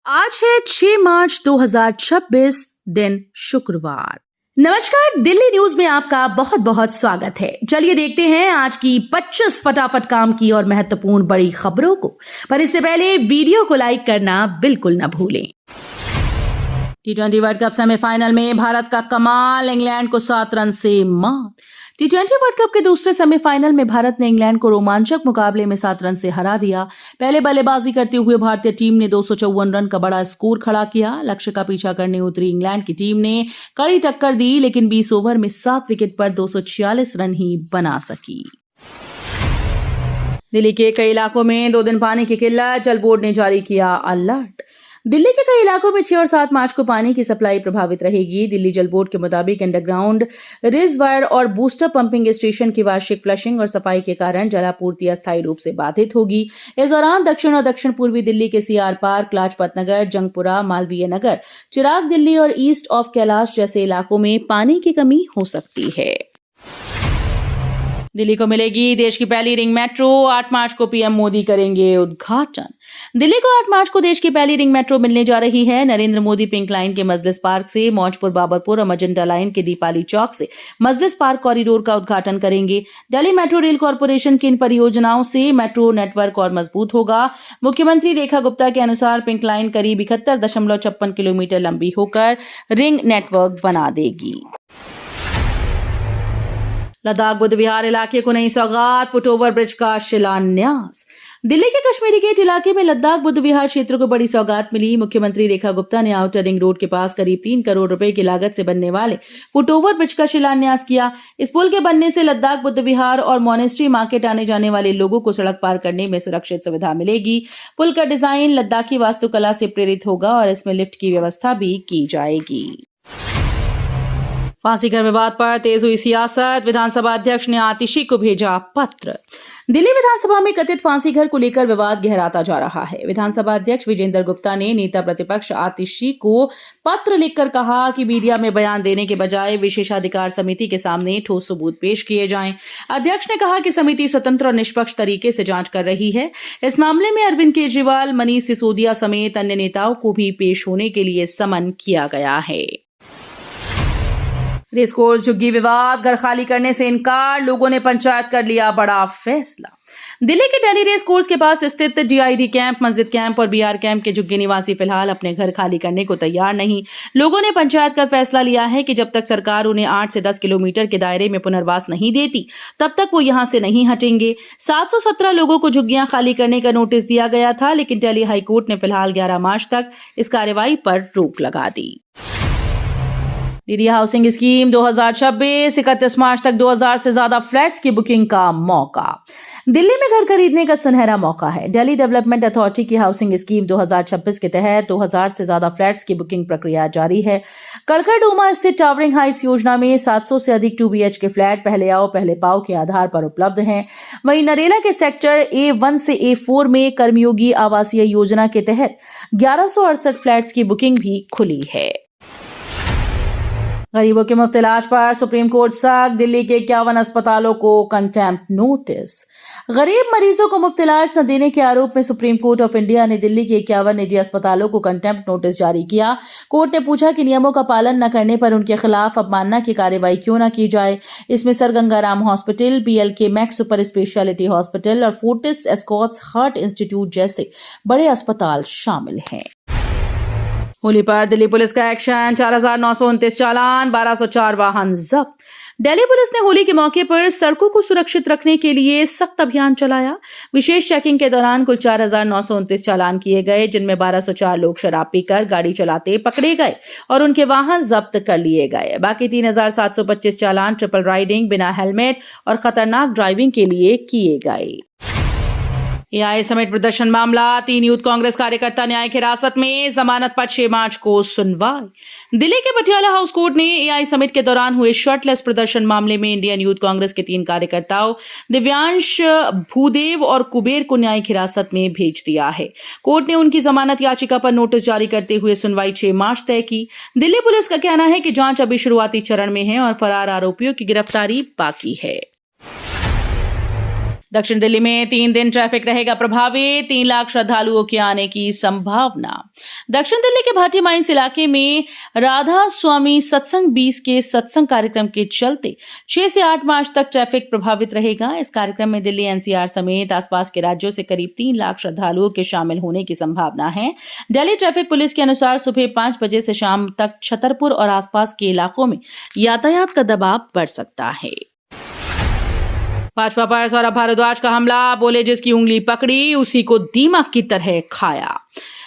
आज है 6 मार्च 2026 दिन शुक्रवार। नमस्कार, दिल्ली न्यूज में आपका बहुत बहुत स्वागत है। चलिए देखते हैं आज की 25 फटाफट काम की और महत्वपूर्ण बड़ी खबरों को। पर इससे पहले वीडियो को लाइक करना बिल्कुल न भूलें। T20 वर्ल्ड कप सेमीफाइनल में भारत का कमाल, इंग्लैंड को 7 रन से मात। T20 वर्ल्ड कप के दूसरे सेमीफाइनल में भारत ने इंग्लैंड को रोमांचक मुकाबले में 7 रन से हरा दिया। पहले बल्लेबाजी करते हुए भारतीय टीम ने 254 रन का बड़ा स्कोर खड़ा किया। लक्ष्य का पीछा करने उतरी इंग्लैंड की टीम ने कड़ी टक्कर दी, लेकिन 20 ओवर में 7 विकेट पर 246 रन ही बना सकी। दिल्ली के कई इलाकों में 2 दिन पानी की किल्लत, जल बोर्ड ने जारी किया अलर्ट। दिल्ली के कई इलाकों में 6 और 7 मार्च को पानी की सप्लाई प्रभावित रहेगी। दिल्ली जल बोर्ड के मुताबिक अंडरग्राउंड रिजर्वायर और बूस्टर पंपिंग स्टेशन की वार्षिक फ्लशिंग और सफाई के कारण जलापूर्ति अस्थायी रूप से बाधित होगी। इस दौरान दक्षिण और दक्षिण पूर्वी दिल्ली के सीआर पार्क, लाजपत नगर, जंगपुरा, मालवीय नगर, चिराग दिल्ली और ईस्ट ऑफ कैलाश जैसे इलाकों में पानी की कमी हो सकती है। दिल्ली को मिलेगी देश की पहली रिंग मेट्रो, 8 मार्च को पीएम मोदी करेंगे उद्घाटन। दिल्ली को 8 मार्च को देश की पहली रिंग मेट्रो मिलने जा रही है। नरेंद्र मोदी पिंक लाइन के मजलिस पार्क से मौजपुर, बाबरपुर और मजेंटा लाइन के दीपाली चौक से मजलिस पार्क कॉरिडोर का उद्घाटन करेंगे। दिल्ली मेट्रो रेल कॉर्पोरेशन की इन परियोजनाओं से मेट्रो नेटवर्क और मजबूत होगा। मुख्यमंत्री रेखा गुप्ता के अनुसार पिंक लाइन करीब 71.56 किलोमीटर लंबी होकर रिंग नेटवर्क बना देगी। लद्दाख बुद्ध विहार इलाके को नई सौगात, फुटओवर ब्रिज का शिलान्यास। दिल्ली के कश्मीरी गेट इलाके में लद्दाख बुद्ध विहार क्षेत्र को बड़ी सौगात मिली। मुख्यमंत्री रेखा गुप्ता ने आउटर रिंग रोड के पास करीब 3 करोड़ रुपए की लागत से बनने वाले फुटओवर ब्रिज का शिलान्यास किया। इस पुल के बनने से लद्दाख बुद्ध विहार और मॉनेस्ट्री मार्केट आने जाने वाले लोगों को सड़क पार करने में सुरक्षित सुविधा मिलेगी। पुल का डिजाइन लद्दाखी वास्तुकला से प्रेरित होगा और इसमें लिफ्ट की व्यवस्था भी की जाएगी। फांसी घर विवाद पर तेज हुई सियासत, विधानसभा अध्यक्ष ने आतिशी को भेजा पत्र। दिल्ली विधानसभा में कथित फांसी घर को लेकर विवाद गहराता जा रहा है। विधानसभा अध्यक्ष विजेंद्र गुप्ता ने नेता प्रतिपक्ष आतिशी को पत्र लिखकर कहा कि मीडिया में बयान देने के बजाय विशेषाधिकार समिति के सामने ठोस सबूत पेश किए जाएं। अध्यक्ष ने कहा कि समिति स्वतंत्र और निष्पक्ष तरीके से जांच कर रही है। इस मामले में अरविंद केजरीवाल, मनीष सिसोदिया समेत अन्य नेताओं को भी पेश होने के लिए समन किया गया है। रेसकोर्स झुग्गी विवाद, घर खाली करने से इनकार, लोगों ने पंचायत कर लिया बड़ा फैसला। दिल्ली के दिल्ली रेस कोर्स के पास स्थित डीआईडी कैंप, मस्जिद कैंप और बीआर कैंप के झुग्गी निवासी फिलहाल अपने घर खाली करने को तैयार नहीं। लोगों ने पंचायत कर फैसला लिया है कि जब तक सरकार उन्हें 8 से 10 किलोमीटर के दायरे में पुनर्वास नहीं देती, तब तक वो यहां से नहीं हटेंगे। 717 लोगों को झुग्गियां खाली करने का नोटिस दिया गया था, लेकिन दिल्ली हाईकोर्ट ने फिलहाल 11 मार्च तक इस कार्रवाई पर रोक लगा दी। डीडी हाउसिंग स्कीम 2026, 31 मार्च तक 2000 से ज्यादा फ्लैट्स की बुकिंग का मौका। दिल्ली में घर खरीदने का सुनहरा मौका है। दिल्ली डेवलपमेंट अथॉरिटी की हाउसिंग स्कीम 2026 के तहत 2000 से ज्यादा फ्लैट्स की बुकिंग प्रक्रिया जारी है। कड़कड़डूमा स्थित टावरिंग हाइट्स योजना में 700 से अधिक 2 BHK फ्लैट पहले आओ पहले पाओ के आधार पर उपलब्ध हैं। वहीं नरेला के सेक्टर A1 से A4 में कर्मयोगी आवासीय योजना के तहत 1168 फ्लैट्स की बुकिंग भी खुली है। गरीबों के मुफ्त इलाज पर सुप्रीम कोर्ट सख्त, दिल्ली के 51 अस्पतालों को कंटेम्प्ट नोटिस। गरीब मरीजों को मुफ्त इलाज न देने के आरोप में सुप्रीम कोर्ट ऑफ इंडिया ने दिल्ली के 51 निजी अस्पतालों को कंटेम्प्ट नोटिस जारी किया। कोर्ट ने पूछा कि नियमों का पालन न करने पर उनके खिलाफ अवमानना की कार्रवाई क्यों न की जाए। इसमें sir Gangaram hospital, BLK max super speciality hospital और फोर्टिस एस्कॉट्स हार्ट इंस्टीट्यूट जैसे बड़े अस्पताल शामिल हैं। होली पर दिल्ली पुलिस का एक्शन, 4929 चालान, 1204 वाहन जब्त। दिल्ली पुलिस ने होली के मौके पर सड़कों को सुरक्षित रखने के लिए सख्त अभियान चलाया। विशेष चेकिंग के दौरान कुल 4929 चालान किए गए, जिनमें 1204 लोग शराब पीकर गाड़ी चलाते पकड़े गए और उनके वाहन जब्त कर लिए गए। बाकी 3725 चालान ट्रिपल राइडिंग, बिना हेलमेट और खतरनाक ड्राइविंग के लिए किए गए। एआई समेत प्रदर्शन मामला, 3 यूथ कांग्रेस कार्यकर्ता न्यायिक हिरासत में, जमानत पर 6 मार्च को सुनवाई। दिल्ली के पटियाला हाउस कोर्ट ने एआई समिट के दौरान हुए शर्टलेस प्रदर्शन मामले में इंडियन यूथ कांग्रेस के 3 कार्यकर्ताओं दिव्यांश, भूदेव और कुबेर को न्यायिक हिरासत में भेज दिया है। कोर्ट ने उनकी जमानत याचिका पर नोटिस जारी करते हुए सुनवाई 6 मार्च तय की। दिल्ली पुलिस का कहना है कि जांच अभी शुरुआती चरण में है और फरार आरोपियों की गिरफ्तारी बाकी है। दक्षिण दिल्ली में 3 दिन ट्रैफिक रहेगा प्रभावित, 3 लाख श्रद्धालुओं के आने की संभावना। दक्षिण दिल्ली के भाटी माइंस इलाके में राधा स्वामी सत्संग 20 के सत्संग कार्यक्रम के चलते 6 से 8 मार्च तक ट्रैफिक प्रभावित रहेगा। इस कार्यक्रम में दिल्ली एनसीआर समेत आसपास के राज्यों से करीब 3 लाख श्रद्धालुओं के शामिल होने की संभावना है। दिल्ली ट्रैफिक पुलिस के अनुसार सुबह 5 बजे से शाम तक छतरपुर और आसपास के इलाकों में यातायात का दबाव बढ़ सकता है। भाजपा पर सौरभ भारद्वाज का हमला, बोले जिसकी उंगली पकड़ी उसी को दीमक की तरह खाया।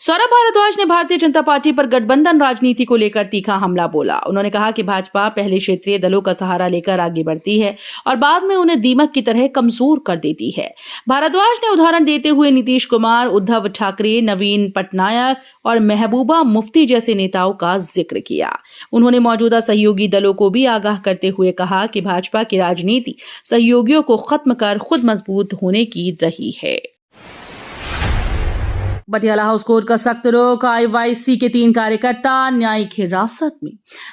सौरभ भारद्वाज ने भारतीय जनता पार्टी पर गठबंधन राजनीति को लेकर तीखा हमला बोला। उन्होंने कहा कि भाजपा पहले क्षेत्रीय दलों का सहारा लेकर आगे बढ़ती है और बाद में उन्हें दीमक की तरह कमजोर कर देती है। भारद्वाज ने उदाहरण देते हुए नीतीश कुमार, उद्धव ठाकरे, नवीन पटनायक और महबूबा मुफ्ती जैसे नेताओं का जिक्र किया। उन्होंने मौजूदा सहयोगी दलों को भी आगाह करते हुए कहा कि भाजपा की राजनीति सहयोगियों को खत्म कर खुद मजबूत होने की रही है। पटियाला हाउस कोर्ट का सख्त रुख, आईवाईसी के 3 कार्यकर्ता न्यायिक हिरासत में।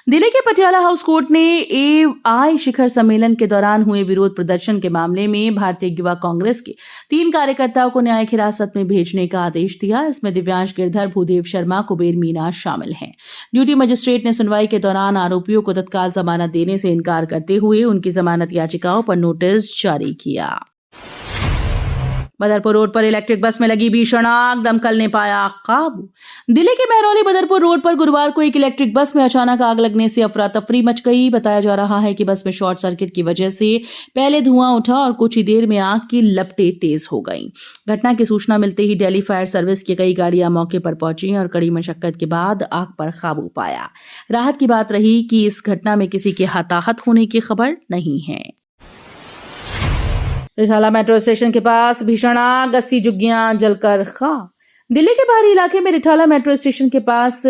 दिल्ली के पटियाला हाउस कोर्ट ने एआई शिखर सम्मेलन के दौरान हुए विरोध प्रदर्शन के मामले में भारतीय युवा कांग्रेस के 3 कार्यकर्ताओं को न्यायिक हिरासत में भेजने का आदेश दिया। इसमें दिव्यांश गिरधर, भूदेव शर्मा, कुबेर मीना शामिल हैं। ड्यूटी मजिस्ट्रेट ने सुनवाई के दौरान आरोपियों को तत्काल जमानत देने से इनकार करते हुए उनकी जमानत याचिकाओं पर नोटिस जारी किया। बदरपुर रोड पर इलेक्ट्रिक बस में लगी भीषण आग, दमकल ने पाया काबू। दिल्ली के महरौली बदरपुर रोड पर गुरुवार को एक इलेक्ट्रिक बस में अचानक आग लगने से अफरा तफरी मच गई। बताया जा रहा है कि बस में शॉर्ट सर्किट की वजह से पहले धुआं उठा और कुछ ही देर में आग की लपटें तेज हो गईं। घटना की सूचना मिलते ही दिल्ली फायर सर्विस की कई गाड़ियां मौके पर पहुंची और कड़ी मशक्कत के बाद आग पर काबू पाया। राहत की बात रही कि इस घटना में किसी के हताहत होने की खबर नहीं है। रिसाला मेट्रो स्टेशन के पास भीषण आग, 80 झुग्गियां जलकर खाक। दिल्ली के बाहरी इलाके में रिठाला मेट्रो स्टेशन के पास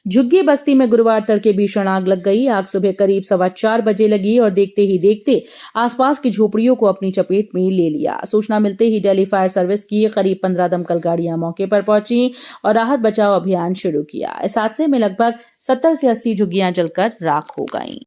झुग्गी बस्ती में गुरुवार तड़के भीषण आग लग गई। आग सुबह करीब 4:15 बजे लगी और देखते ही देखते आसपास की झोपड़ियों को अपनी चपेट में ले लिया। सूचना मिलते ही दिल्ली फायर सर्विस की करीब 15 दमकल गाड़ियां मौके पर पहुंची और राहत बचाव अभियान शुरू किया। इस हादसे में लगभग 70 से 80 झुग्गियां जलकर राख हो गईं।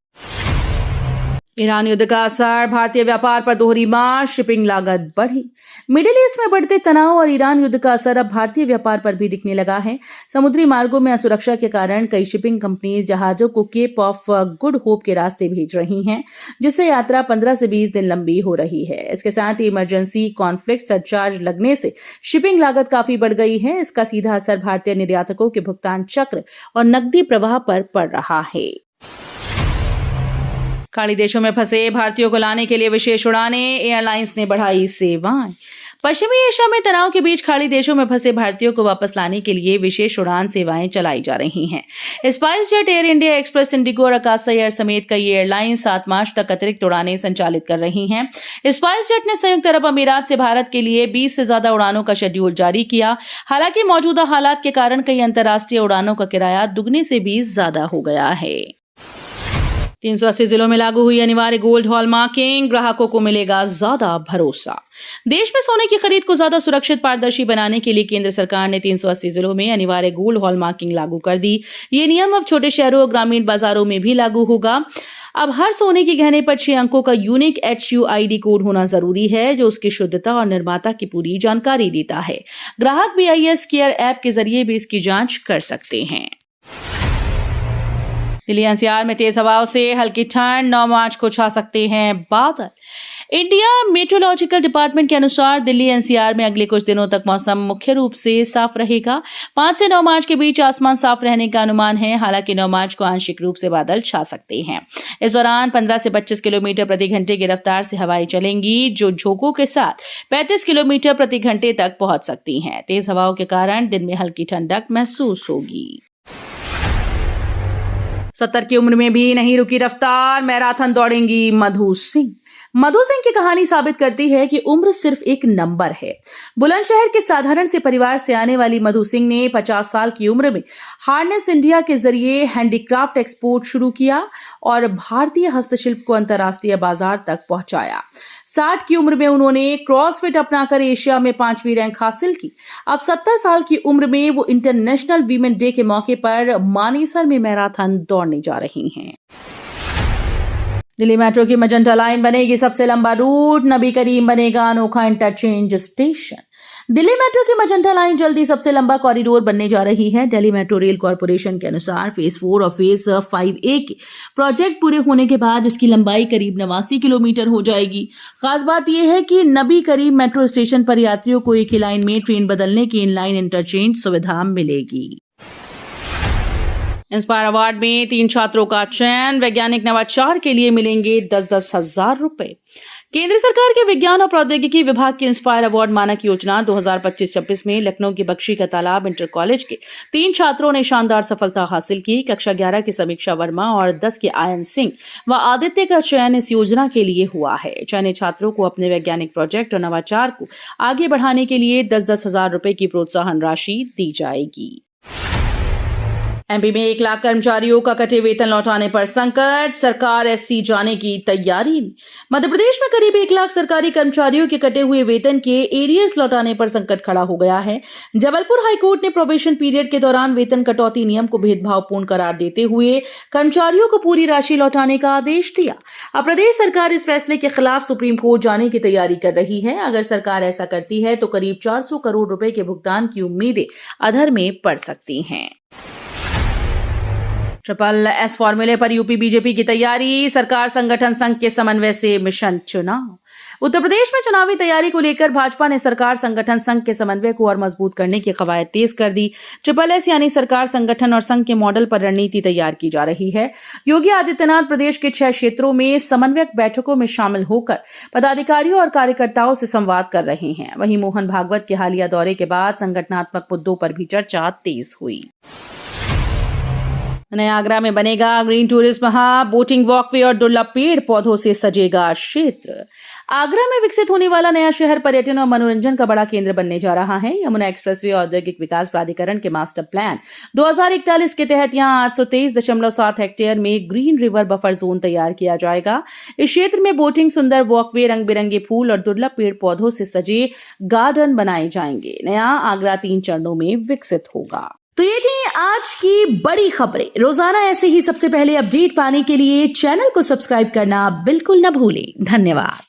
ईरान युद्ध का असर, भारतीय व्यापार पर दोहरी मार, शिपिंग लागत बढ़ी। मिडिल ईस्ट में बढ़ते तनाव और ईरान युद्ध का असर अब भारतीय व्यापार पर भी दिखने लगा है। समुद्री मार्गों में असुरक्षा के कारण कई शिपिंग कंपनीज जहाजों को केप ऑफ गुड होप के रास्ते भेज रही हैं, जिससे यात्रा 15 से 20 दिन लंबी हो रही है। इसके साथ ही इमरजेंसी कॉन्फ्लिक्ट सरचार्ज लगने से शिपिंग लागत काफी बढ़ गई है। इसका सीधा असर भारतीय निर्यातकों के भुगतान चक्र और नकदी प्रवाह पर पड़ रहा है। खाड़ी देशों में फंसे भारतीयों को लाने के लिए विशेष उड़ानें, एयरलाइंस ने बढ़ाई सेवाएं। पश्चिमी एशिया में तनाव के बीच खाड़ी देशों में फंसे भारतीयों को वापस लाने के लिए विशेष उड़ान सेवाएं चलाई जा रही हैं। Spice jet, air India express, Indigo और आकाशा एयर समेत कई एयरलाइन 7 मार्च तक अतिरिक्त उड़ानें संचालित कर रही हैं। स्पाइस जेट ने संयुक्त अरब अमीरात से भारत के लिए 20 से ज्यादा उड़ानों का शेड्यूल जारी किया। हालांकि मौजूदा हालात के कारण कई अंतर्राष्ट्रीय उड़ानों का किराया दुगने से भी ज्यादा हो गया है। 380 जिलों में लागू हुई अनिवार्य गोल्ड हॉलमार्किंग, ग्राहकों को मिलेगा ज्यादा भरोसा। देश में सोने की खरीद को ज्यादा सुरक्षित, पारदर्शी बनाने के लिए केंद्र सरकार ने 380 जिलों में अनिवार्य गोल्ड हॉलमार्किंग लागू कर दी। ये नियम अब छोटे शहरों और ग्रामीण बाजारों में भी लागू होगा। अब हर सोने के गहने पर 6 अंकों का यूनिक HUID कोड होना जरूरी है, जो उसकी शुद्धता और निर्माता की पूरी जानकारी देता है। ग्राहक BIS केयर ऐप के जरिए भी इसकी जांच कर सकते हैं। दिल्ली एनसीआर में तेज हवाओं से हल्की ठंड, 9 मार्च को छा सकते हैं बादल। इंडिया मेट्रोलॉजिकल डिपार्टमेंट के अनुसार दिल्ली एनसीआर में अगले कुछ दिनों तक मौसम मुख्य रूप से साफ रहेगा। 5 से 9 मार्च के बीच आसमान साफ रहने का अनुमान है। हालांकि 9 मार्च को आंशिक रूप से बादल छा सकते हैं। इस दौरान 15 से 25 किलोमीटर प्रति घंटे की रफ्तार से हवाएं चलेंगी, जो झोंकों के साथ 35 किलोमीटर प्रति घंटे तक पहुंच सकती हैं। तेज हवाओं के कारण दिन में हल्की ठंडक महसूस होगी। 70 की उम्र में भी नहीं रुकी रफ्तार, मैराथन दौड़ेंगी मधु सिंह। मधु सिंह की कहानी साबित करती है कि उम्र सिर्फ एक नंबर है। बुलंदशहर के साधारण से परिवार से आने वाली मधु सिंह ने 50 साल की उम्र में हार्नेस इंडिया के जरिए हैंडीक्राफ्ट एक्सपोर्ट शुरू किया और भारतीय हस्तशिल्प को अंतर्राष्ट्रीय बाजार तक पहुंचाया। 60 की उम्र में उन्होंने क्रॉसफिट अपनाकर एशिया में 5वीं रैंक हासिल की। अब 70 साल की उम्र में वो इंटरनेशनल वीमेन डे के मौके पर मानेसर में मैराथन दौड़ने जा रही हैं। दिल्ली मेट्रो की मजंटा लाइन बनेगी सबसे लंबा रूट, नबी करीम बनेगा अनोखा इंटरचेंज स्टेशन। दिल्ली मेट्रो की मजंटा लाइन जल्दी सबसे लंबा कॉरिडोर बनने जा रही है। दिल्ली मेट्रो रेल कॉरपोरेशन के अनुसार फेज 4 और फेज 5A के प्रोजेक्ट पूरे होने के बाद इसकी लंबाई करीब 89 किलोमीटर हो जाएगी। खास बात यह है कि नबी करीम मेट्रो स्टेशन पर यात्रियों को एक ही लाइन में ट्रेन बदलने की इनलाइन इंटरचेंज सुविधा मिलेगी। इंस्पायर अवार्ड में 3 छात्रों का चयन, वैज्ञानिक नवाचार के लिए मिलेंगे 10-10 हजार रुपए। केंद्र सरकार के विज्ञान और प्रौद्योगिकी विभाग की इंस्पायर अवार्ड मानक योजना 2025-26 में लखनऊ के बख्शी का तालाब इंटर कॉलेज के 3 छात्रों ने शानदार सफलता हासिल की। कक्षा 11 की समीक्षा वर्मा और 10 के आयन सिंह व आदित्य का चयन इस योजना के लिए हुआ है। चयनित छात्रों को अपने वैज्ञानिक प्रोजेक्ट और नवाचार को आगे बढ़ाने के लिए 10-10 हजार रुपए की प्रोत्साहन राशि दी जाएगी। एमपी में 1 लाख कर्मचारियों का कटे वेतन लौटाने पर संकट, सरकार एससी जाने की तैयारी में। मध्य प्रदेश में करीब 1 लाख सरकारी कर्मचारियों के कटे हुए वेतन के एरियर्स लौटाने पर संकट खड़ा हो गया है। जबलपुर हाईकोर्ट ने प्रोबेशन पीरियड के दौरान वेतन कटौती नियम को भेदभावपूर्ण करार देते हुए कर्मचारियों को पूरी राशि लौटाने का आदेश दिया। अब प्रदेश सरकार इस फैसले के खिलाफ सुप्रीम कोर्ट जाने की तैयारी कर रही है। अगर सरकार ऐसा करती है तो करीब 400 करोड़ रुपए के भुगतान की उम्मीदें अधर में पड़ सकती हैं। ट्रिपल एस फॉर्मूले पर यूपी बीजेपी की तैयारी, सरकार संगठन संघ के समन्वय से मिशन चुनाव। उत्तर प्रदेश में चुनावी तैयारी को लेकर भाजपा ने सरकार संगठन संघ के समन्वय को और मजबूत करने की कवायद तेज कर दी। ट्रिपल एस यानी सरकार संगठन और संघ के मॉडल पर रणनीति तैयार की जा रही है। योगी आदित्यनाथ प्रदेश के 6 क्षेत्रों में समन्वयक बैठकों में शामिल होकर पदाधिकारियों और कार्यकर्ताओं से संवाद कर रहे हैं। वहीं मोहन भागवत के हालिया दौरे के बाद संगठनात्मक मुद्दों पर भी चर्चा तेज हुई। नया आगरा में बनेगा green tourism hub, boating walkway और दुर्लभ पेड़ पौधों से सजेगा क्षेत्र। आगरा में विकसित होने वाला नया शहर पर्यटन और मनोरंजन का बड़ा केंद्र बनने जा रहा है। यमुना एक्सप्रेसवे औद्योगिक विकास प्राधिकरण के मास्टर प्लान 2041 के तहत यहां 823.7 हेक्टेयर में ग्रीन रिवर बफर जोन तैयार किया जाएगा। इस क्षेत्र में बोटिंग, सुंदर वॉकवे, रंग बिरंगे फूल और दुर्लभ पेड़ पौधों से सजे गार्डन बनाए जाएंगे। नया आगरा 3 चरणों में विकसित होगा। तो ये थी आज की बड़ी खबरें। रोजाना ऐसे ही सबसे पहले अपडेट पाने के लिए चैनल को सब्सक्राइब करना बिल्कुल न भूलें। धन्यवाद।